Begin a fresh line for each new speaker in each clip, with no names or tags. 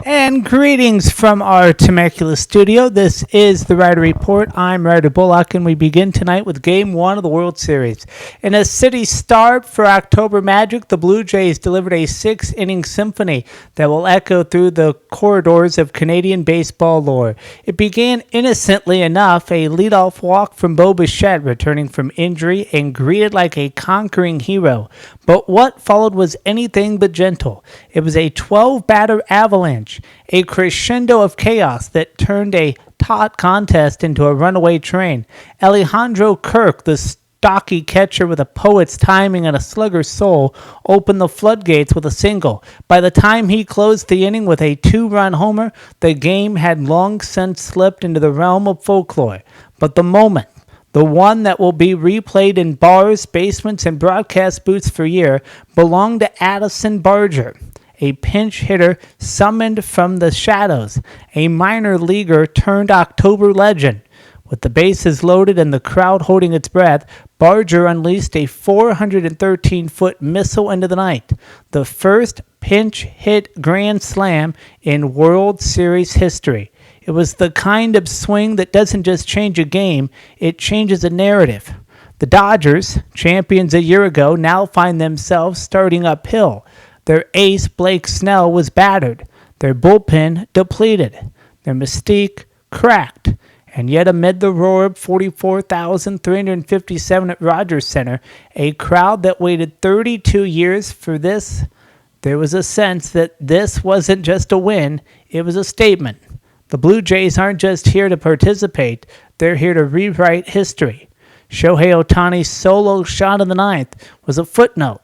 And greetings from our Temecula studio. This is the Ryder Report. I'm Ryder Bullock, and we begin tonight with Game 1 of the World Series. In a city start for October Magic, the Blue Jays delivered a 6-inning symphony that will echo through the corridors of Canadian baseball lore. It began innocently enough, a leadoff walk from Bo Bichette returning from injury and greeted like a conquering hero. But what followed was anything but gentle. It was a 12-batter avalanche, a crescendo of chaos that turned a taut contest into a runaway train. Alejandro Kirk, the stocky catcher with a poet's timing and a slugger's soul, opened the floodgates with a single. By the time he closed the inning with a 2-run homer, the game had long since slipped into the realm of folklore. But the moment, the one that will be replayed in bars, basements, and broadcast booths for years, belonged to Addison Barger, a pinch hitter summoned from the shadows, a minor leaguer turned October legend. With the bases loaded and the crowd holding its breath, Barger unleashed a 413-foot missile into the night, the first pinch hit grand slam in World Series history. It was the kind of swing that doesn't just change a game, it changes a narrative. The Dodgers, champions a year ago, now find themselves starting uphill. Their ace, Blake Snell, was battered, their bullpen depleted, their mystique cracked. And yet amid the roar of 44,357 at Rogers Center, a crowd that waited 32 years for this, there was a sense that this wasn't just a win, it was a statement. The Blue Jays aren't just here to participate, they're here to rewrite history. Shohei Ohtani's solo shot in the ninth was a footnote,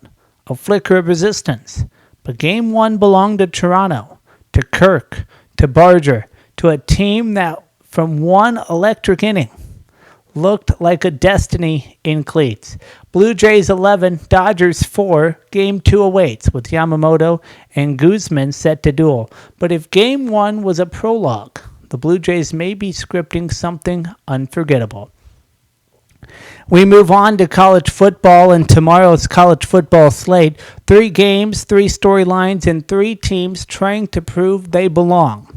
a flicker of resistance. But Game 1 belonged to Toronto, to Kirk, to Barger, to a team that from one electric inning looked like a destiny in cleats. Blue Jays 11, Dodgers 4, Game 2 awaits with Yamamoto and Guzman set to duel. But if Game 1 was a prologue, the Blue Jays may be scripting something unforgettable. We move on to college football and tomorrow's college football slate. 3 games, 3 storylines, and 3 teams trying to prove they belong.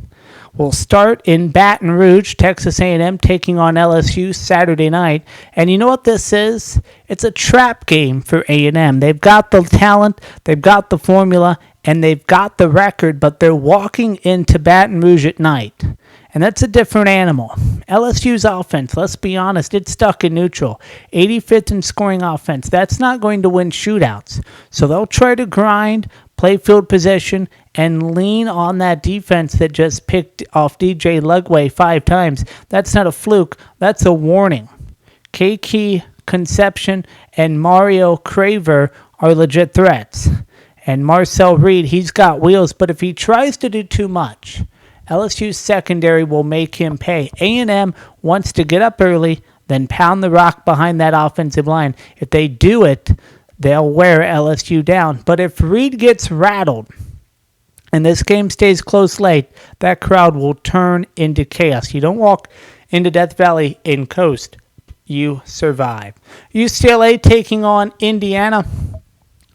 We'll start in Baton Rouge, Texas A&M taking on LSU Saturday night. And you know what this is? It's a trap game for A&M. They've got the talent, they've got the formula, and they've got the record, but they're walking into Baton Rouge at night. And that's a different animal. LSU's offense, let's be honest, it's stuck in neutral. 85th in scoring offense. That's not going to win shootouts. So they'll try to grind, play field possession, and lean on that defense that just picked off DJ Lugway 5 times. That's not a fluke. That's a warning. K-Key Conception and Mario Craver are legit threats. And Marcel Reed, he's got wheels, but if he tries to do too much, LSU's secondary will make him pay. A&M wants to get up early, then pound the rock behind that offensive line. If they do it, they'll wear LSU down. But if Reed gets rattled and this game stays close late, that crowd will turn into chaos. You don't walk into Death Valley and coast. You survive. UCLA taking on Indiana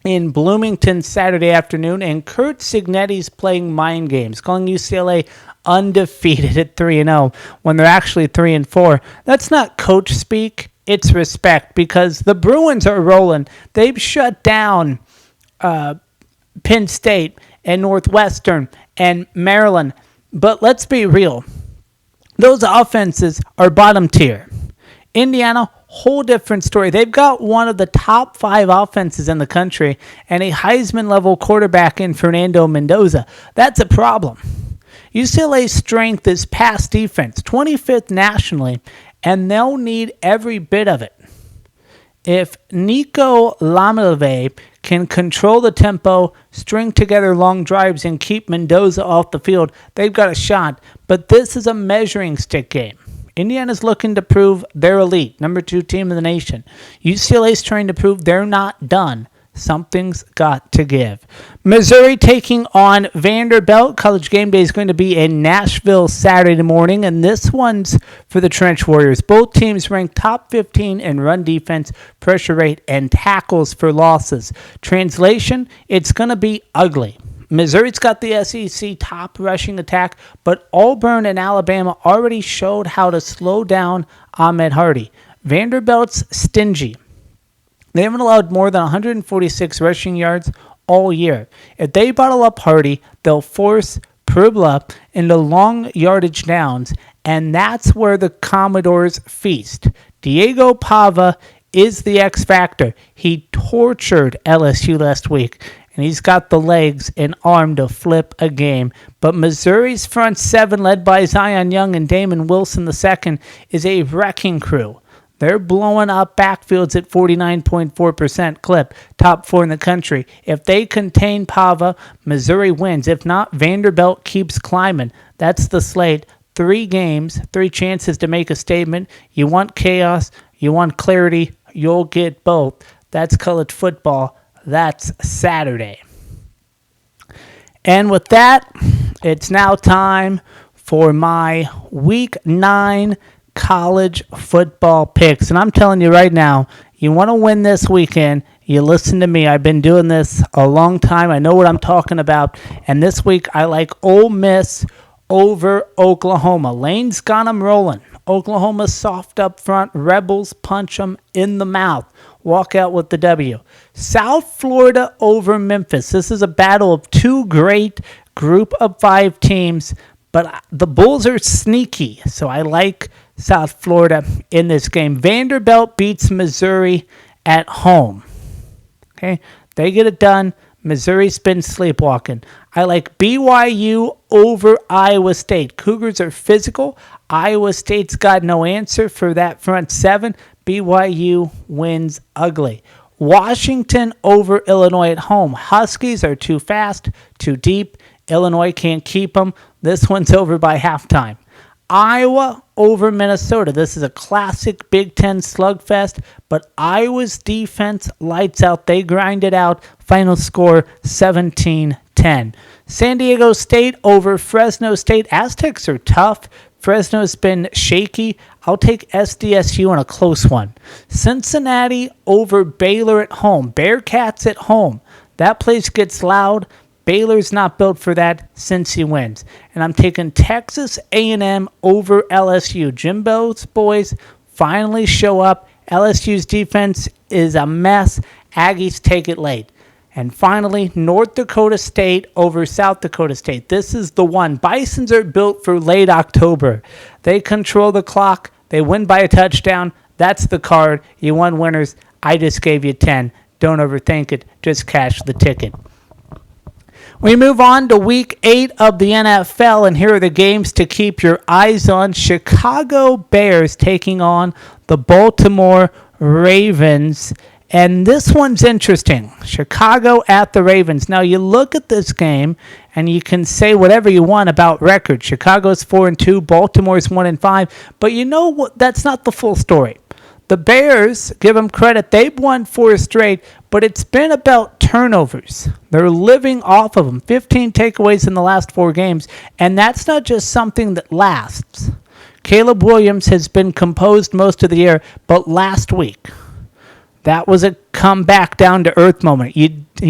in Bloomington Saturday afternoon, and Kurt Cignetti's playing mind games, calling UCLA undefeated at 3-0 when they're actually 3-4. That's not coach speak, it's respect, because the Bruins are rolling. They've shut down Penn State and Northwestern and Maryland. But let's be real. Those offenses are bottom tier. Indiana, whole different story. They've got one of the top 5 offenses in the country and a Heisman-level quarterback in Fernando Mendoza. That's a problem. UCLA's strength is pass defense, 25th nationally, and they'll need every bit of it. If Nico Lamalve can control the tempo, string together long drives, and keep Mendoza off the field, they've got a shot. But this is a measuring stick game. Indiana's looking to prove they're elite, number 2 team in the nation. UCLA's trying to prove they're not done. Something's got to give. Missouri taking on Vanderbilt. College game day is going to be in Nashville Saturday morning, and this one's for the Trench Warriors. Both teams ranked top 15 in run defense, pressure rate, and tackles for losses. Translation, it's going to be ugly. Missouri's got the SEC top rushing attack, but Auburn and Alabama already showed how to slow down Ahmed Hardy. Vanderbilt's stingy. They haven't allowed more than 146 rushing yards all year. If they bottle up Hardy, they'll force Perubla into long yardage downs, and that's where the Commodores feast. Diego Pava is the X factor. He tortured LSU last week, and he's got the legs and arm to flip a game. But Missouri's front seven, led by Zion Young and Damon Wilson II, is a wrecking crew. They're blowing up backfields at 49.4% clip, top 4 in the country. If they contain Pava, Missouri wins. If not, Vanderbilt keeps climbing. That's the slate. 3 games, 3 chances to make a statement. You want chaos, you want clarity, you'll get both. That's college football. That's Saturday. And with that, it's now time for my Week 9 college football picks. And I'm telling you right now, you want to win this weekend, you listen to me. I've been doing this a long time. I know what I'm talking about. And this week, I like Ole Miss over Oklahoma. Lane's got them rolling. Oklahoma's soft up front. Rebels punch them in the mouth. Walk out with the W. South Florida over Memphis. This is a battle of 2 great group of 5 teams, but the Bulls are sneaky, so I like South Florida in this game. Vanderbilt beats Missouri at home. Okay, they get it done. Missouri's been sleepwalking. I like BYU over Iowa State. Cougars are physical. Iowa State's got no answer for that front 7. BYU wins ugly. Washington over Illinois at home. Huskies are too fast, too deep. Illinois can't keep them. This one's over by halftime. Iowa over Minnesota. This is a classic Big Ten slugfest, but Iowa's defense lights out. They grind it out. Final score 17-10. San Diego State over Fresno State. Aztecs are tough. Fresno's been shaky. I'll take SDSU in a close one. Cincinnati over Baylor at home. Bearcats at home. That place gets loud. Baylor's not built for that. Cincy wins. And I'm taking Texas A&M over LSU. Jimbo's boys finally show up. LSU's defense is a mess. Aggies take it late. And finally, North Dakota State over South Dakota State. This is the one. Bisons are built for late October. They control the clock. They win by a touchdown. That's the card. You won winners. I just gave you 10. Don't overthink it. Just cash the ticket. We move on to Week 8 of the NFL, and here are the games to keep your eyes on. Chicago Bears taking on the Baltimore Ravens. And this one's interesting. Chicago at the Ravens. Now, you look at this game, and you can say whatever you want about record. Chicago's 4-2, Baltimore's 1-5. But you know what? That's not the full story. The Bears, give them credit, they've won 4 straight, but it's been about turnovers. They're living off of them. 15 takeaways in the last 4 games, and that's not just something that lasts. Caleb Williams has been composed most of the year, but last week, that was a comeback down to earth moment. He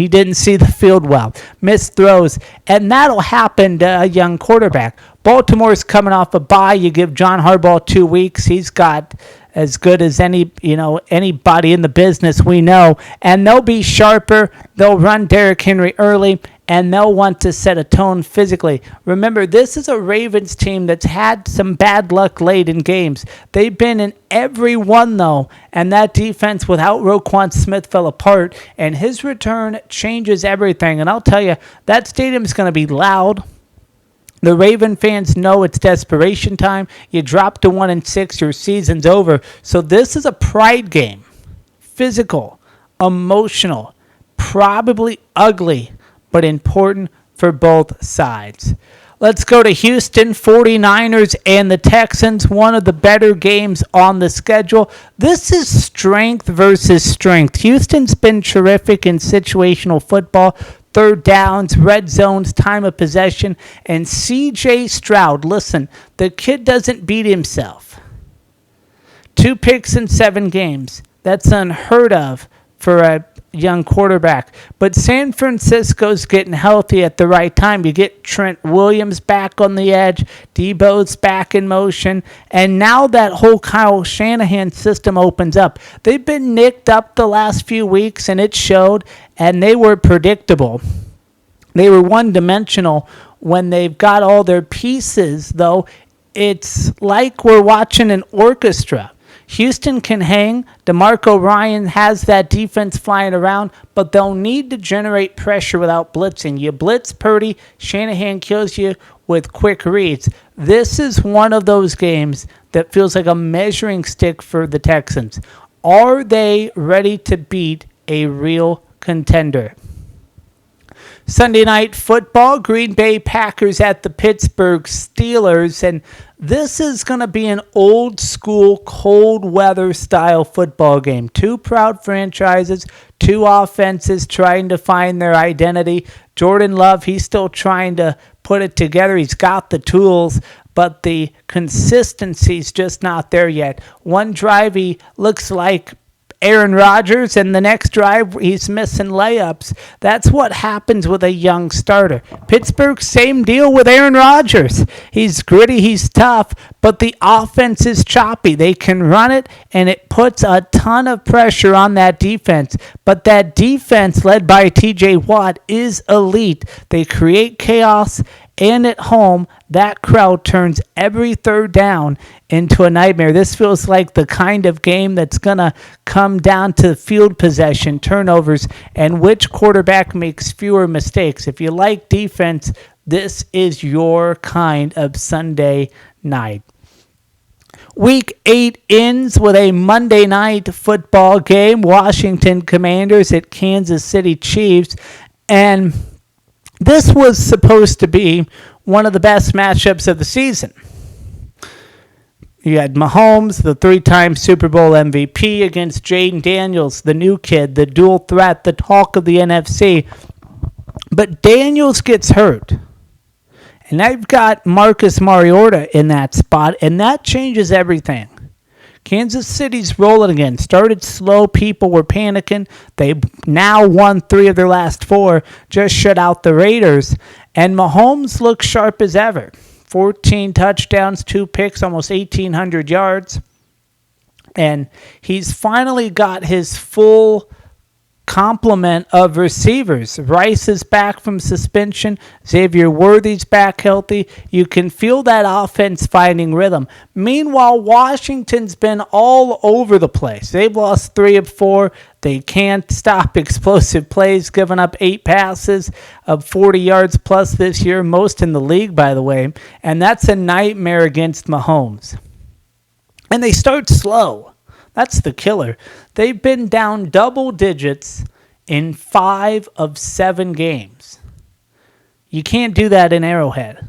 didn't see the field well. Missed throws. And that'll happen to a young quarterback. Baltimore's coming off a bye. You give John Harbaugh 2 weeks. He's got as good as anybody in the business we know. And they'll be sharper. They'll run Derrick Henry early. And they'll want to set a tone physically. Remember, this is a Ravens team that's had some bad luck late in games. They've been in every one, though, and that defense without Roquan Smith fell apart, and his return changes everything. And I'll tell you, that stadium's going to be loud. The Raven fans know it's desperation time. You drop to 1-6, your season's over. So this is a pride game. Physical, emotional, probably ugly, but important for both sides. Let's go to Houston 49ers and the Texans, one of the better games on the schedule. This is strength versus strength. Houston's been terrific in situational football, third downs, red zones, time of possession, and C.J. Stroud, listen, the kid doesn't beat himself. 2 picks in 7 games. That's unheard of for young quarterback. But San Francisco's getting healthy at the right time. You get Trent Williams back on the edge. Debo's back in motion. And now that whole Kyle Shanahan system opens up. They've been nicked up the last few weeks, and it showed, and they were predictable. They were one-dimensional when they've got all their pieces, though. It's like we're watching an orchestra. Houston can hang. DeMarco Ryan has that defense flying around, but they'll need to generate pressure without blitzing. You blitz Purdy, Shanahan kills you with quick reads. This is one of those games that feels like a measuring stick for the Texans. Are they ready to beat a real contender? Sunday night football, Green Bay Packers at the Pittsburgh Steelers, and this is going to be an old school cold weather style football game. Two proud franchises, two offenses trying to find their identity. Jordan Love, he's still trying to put it together. He's got the tools, but the consistency's just not there yet. One drive he looks like Aaron Rodgers, and the next drive, he's missing layups. That's what happens with a young starter. Pittsburgh, same deal with Aaron Rodgers. He's gritty, he's tough, but the offense is choppy. They can run it, and it puts a ton of pressure on that defense. But that defense, led by T.J. Watt, is elite. They create chaos, and at home, that crowd turns every third down into a nightmare. This feels like the kind of game that's going to come down to field possession, turnovers, and which quarterback makes fewer mistakes. If you like defense, this is your kind of Sunday night. Week 8 ends with a Monday night football game. Washington Commanders at Kansas City Chiefs. And this was supposed to be one of the best matchups of the season. You had Mahomes, the 3-time Super Bowl MVP, against Jaden Daniels, the new kid, the dual threat, the talk of the NFC. But Daniels gets hurt. And I've got Marcus Mariota in that spot, and that changes everything. Kansas City's rolling again. Started slow. People were panicking. They now won 3 of their last 4. Just shut out the Raiders. And Mahomes looks sharp as ever. 14 touchdowns, 2 picks, almost 1,800 yards. And he's finally got his full complement of receivers. Rice is back from suspension. Xavier Worthy's back healthy. You can feel that offense finding rhythm. Meanwhile, Washington's been all over the place. They've lost 3 of 4. They can't stop explosive plays, giving up 8 passes of 40 yards plus this year, most in the league, by the way. And that's a nightmare against Mahomes. And they start slow. That's the killer. They've been down double digits in 5 of 7 games. You can't do that in Arrowhead.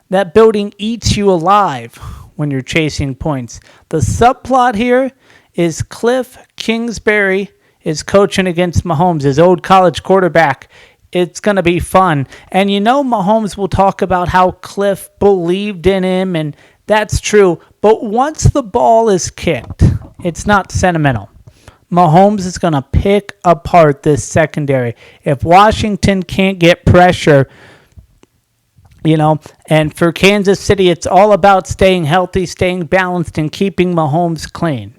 That building eats you alive when you're chasing points. The subplot here is Cliff Kingsbury is coaching against Mahomes, his old college quarterback. It's going to be fun. And you know Mahomes will talk about how Cliff believed in him, and that's true. But once the ball is kicked, it's not sentimental. Mahomes is going to pick apart this secondary. If Washington can't get pressure, and for Kansas City, it's all about staying healthy, staying balanced, and keeping Mahomes clean.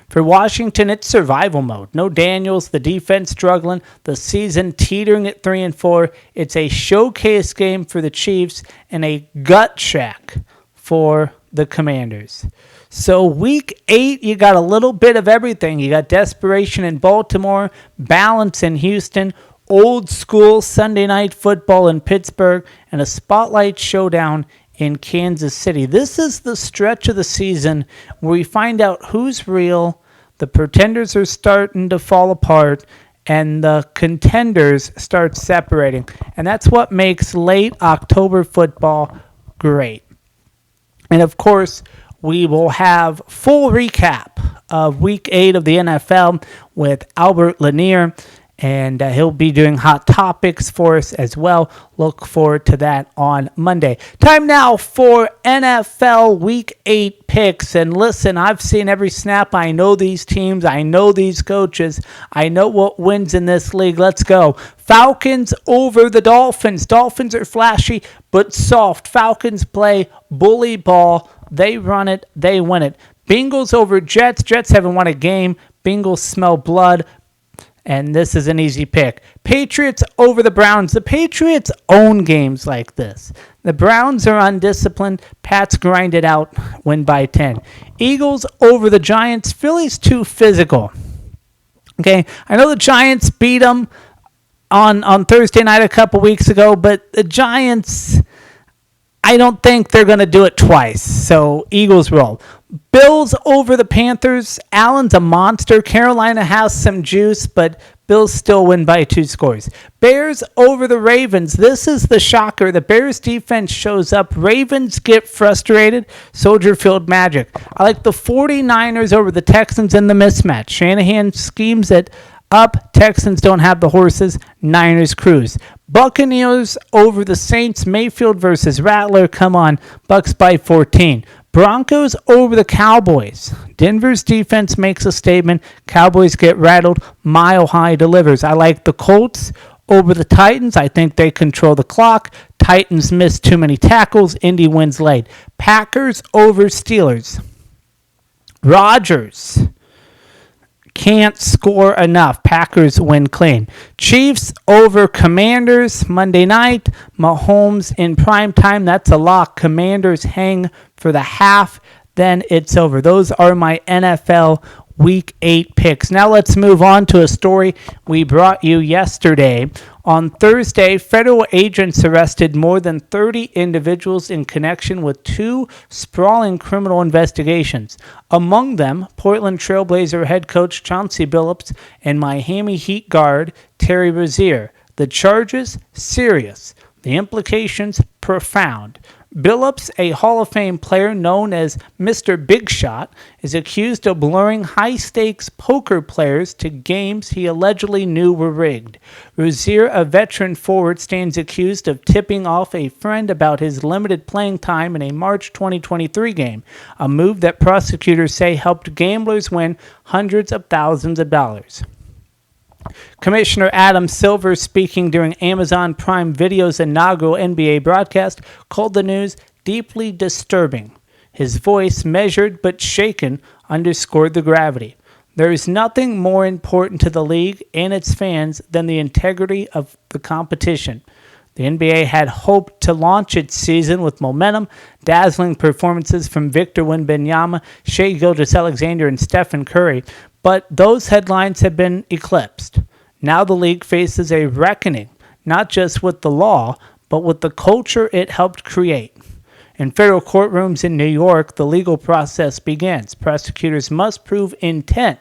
For Washington, it's survival mode. No Daniels, the defense struggling, the season teetering at 3-4. It's a showcase game for the Chiefs and a gut check for the Commanders. So week 8, you got a little bit of everything. You got desperation in Baltimore, balance in Houston, old school Sunday night football in Pittsburgh, and a spotlight showdown in Kansas City. This is the stretch of the season where we find out who's real, the pretenders are starting to fall apart, and the contenders start separating. And that's what makes late October football great. And of course, we will have full recap of Week 8 of the NFL with Albert Lanier. and he'll be doing hot topics for us as well. Look forward to that on Monday. Time now for NFL Week 8 picks. And listen, I've seen every snap. I know these teams. I know these coaches. I know what wins in this league. Let's go. Falcons over the Dolphins. Dolphins are flashy but soft. Falcons play bully ball. They run it. They win it. Bengals over Jets. Jets haven't won a game. Bengals smell blood. And this is an easy pick. Patriots over the Browns. The Patriots own games like this. The Browns are undisciplined. Pats grind it out, win by 10. Eagles over the Giants. Philly's too physical. Okay, I know the Giants beat them on Thursday night a couple weeks ago, but the Giants, I don't think they're going to do it twice. So Eagles roll. Bills over the Panthers. Allen's a monster. Carolina has some juice, but Bills still win by 2 scores. Bears over the Ravens. This is the shocker. The Bears defense shows up. Ravens get frustrated. Soldier Field magic. I like the 49ers over the Texans in the mismatch. Shanahan schemes it up. Texans don't have the horses. Niners cruise. Buccaneers over the Saints. Mayfield versus Rattler. Come on. Bucks by 14. Broncos over the Cowboys. Denver's defense makes a statement. Cowboys get rattled. Mile High delivers. I like the Colts over the Titans. I think they control the clock. Titans miss too many tackles. Indy wins late. Packers over Steelers. Rodgers can't score enough. Packers win clean. Chiefs over Commanders Monday night. Mahomes in prime time. That's a lock. Commanders hang for the half. Then it's over. Those are my NFL Week 8 picks. Now let's move on to a story we brought you yesterday. On Thursday, federal agents arrested more than 30 individuals in connection with 2 sprawling criminal investigations. Among them, Portland Trailblazer head coach Chauncey Billups and Miami Heat guard Terry Rozier. The charges? Serious. The implications? Profound. Billups, a Hall of Fame player known as Mr. Big Shot, is accused of luring high-stakes poker players to games he allegedly knew were rigged. Rozier, a veteran forward, stands accused of tipping off a friend about his limited playing time in a March 2023 game, a move that prosecutors say helped gamblers win hundreds of thousands of dollars. Commissioner Adam Silver, speaking during Amazon Prime Video's inaugural NBA broadcast, called the news deeply disturbing. His voice, measured but shaken, underscored the gravity. There is nothing more important to the league and its fans than the integrity of the competition. The NBA had hoped to launch its season with momentum, dazzling performances from Victor Wembanyama, Shai Gilgeous-Alexander, and Stephen Curry, but those headlines have been eclipsed. Now the league faces a reckoning, not just with the law, but with the culture it helped create. In federal courtrooms in New York, the legal process begins. Prosecutors must prove intent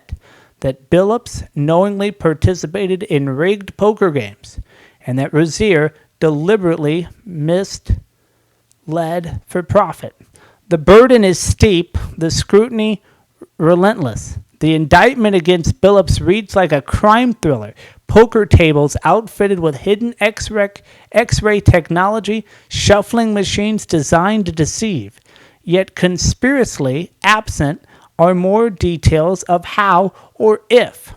that Billups knowingly participated in rigged poker games and that Rozier deliberately misled for profit. The burden is steep, the scrutiny relentless. The indictment against Billups reads like a crime thriller. Poker tables outfitted with hidden X-ray technology, shuffling machines designed to deceive. Yet conspicuously absent are more details of how or if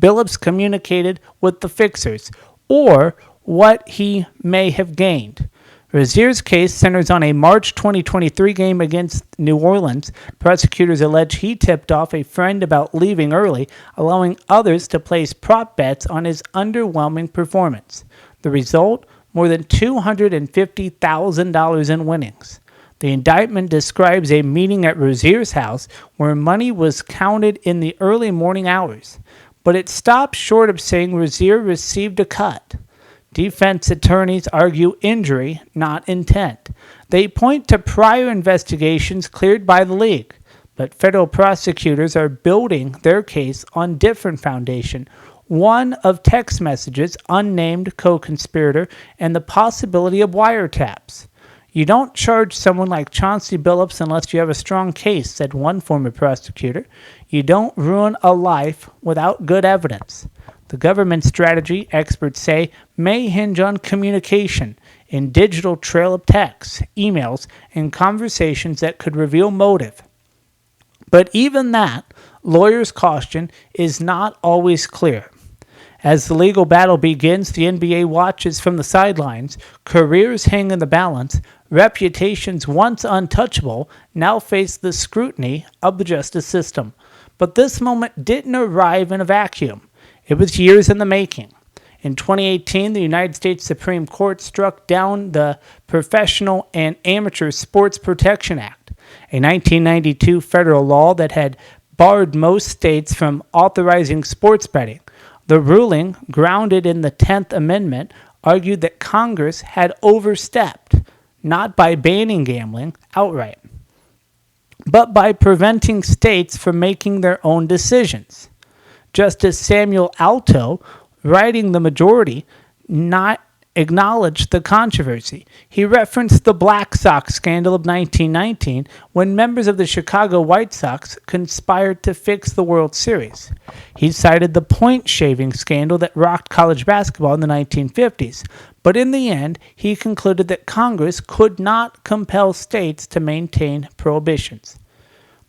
Billups communicated with the fixers, or what he may have gained. Rozier's case centers on a March 2023 game against New Orleans. Prosecutors allege he tipped off a friend about leaving early, allowing others to place prop bets on his underwhelming performance. The result? More than $250,000 in winnings. The indictment describes a meeting at Rozier's house where money was counted in the early morning hours, but it stops short of saying Rozier received a cut. Defense attorneys argue injury, not intent. They point to prior investigations cleared by the league, but federal prosecutors are building their case on different foundation, one of text messages, unnamed co-conspirator, and the possibility of wiretaps. You don't charge someone like Chauncey Billups unless you have a strong case, said one former prosecutor. You don't ruin a life without good evidence. The government strategy, experts say, may hinge on communication in digital trail of texts, emails, and conversations that could reveal motive. But even that, lawyers caution, is not always clear. As the legal battle begins, the NBA watches from the sidelines. Careers hang in the balance. Reputations once untouchable now face the scrutiny of the justice system. But this moment didn't arrive in a vacuum. It was years in the making. In 2018, the United States Supreme Court struck down the Professional and Amateur Sports Protection Act, a 1992 federal law that had barred most states from authorizing sports betting. The ruling, grounded in the 10th Amendment, argued that Congress had overstepped, not by banning gambling outright, but by preventing states from making their own decisions. Justice Samuel Alito, writing the majority, not acknowledged the controversy. He referenced the Black Sox scandal of 1919 when members of the Chicago White Sox conspired to fix the World Series. He cited the point-shaving scandal that rocked college basketball in the 1950s, but in the end, he concluded that Congress could not compel states to maintain prohibitions.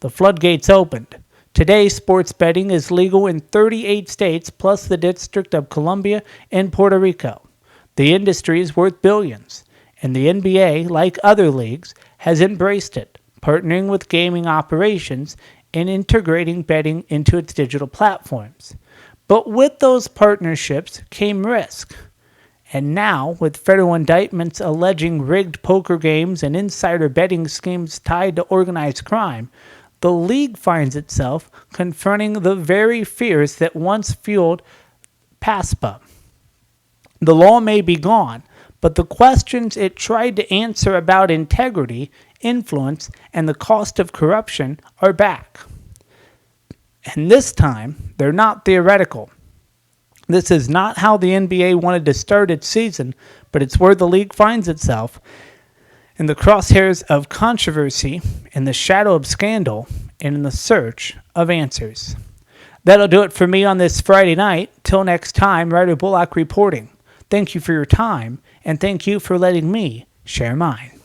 The floodgates opened. Today, sports betting is legal in 38 states plus the District of Columbia and Puerto Rico. The industry is worth billions, and the NBA, like other leagues, has embraced it, partnering with gaming operations and integrating betting into its digital platforms. But with those partnerships came risk. And now, with federal indictments alleging rigged poker games and insider betting schemes tied to organized crime, the league finds itself confronting the very fears that once fueled PASPA. The law may be gone, but the questions it tried to answer about integrity, influence, and the cost of corruption are back. And this time, they're not theoretical. This is not how the NBA wanted to start its season, but it's where the league finds itself in the crosshairs of controversy, in the shadow of scandal, and in the search of answers. That'll do it for me on this Friday night. Till next time, Ryder Bullock reporting. Thank you for your time, and thank you for letting me share mine.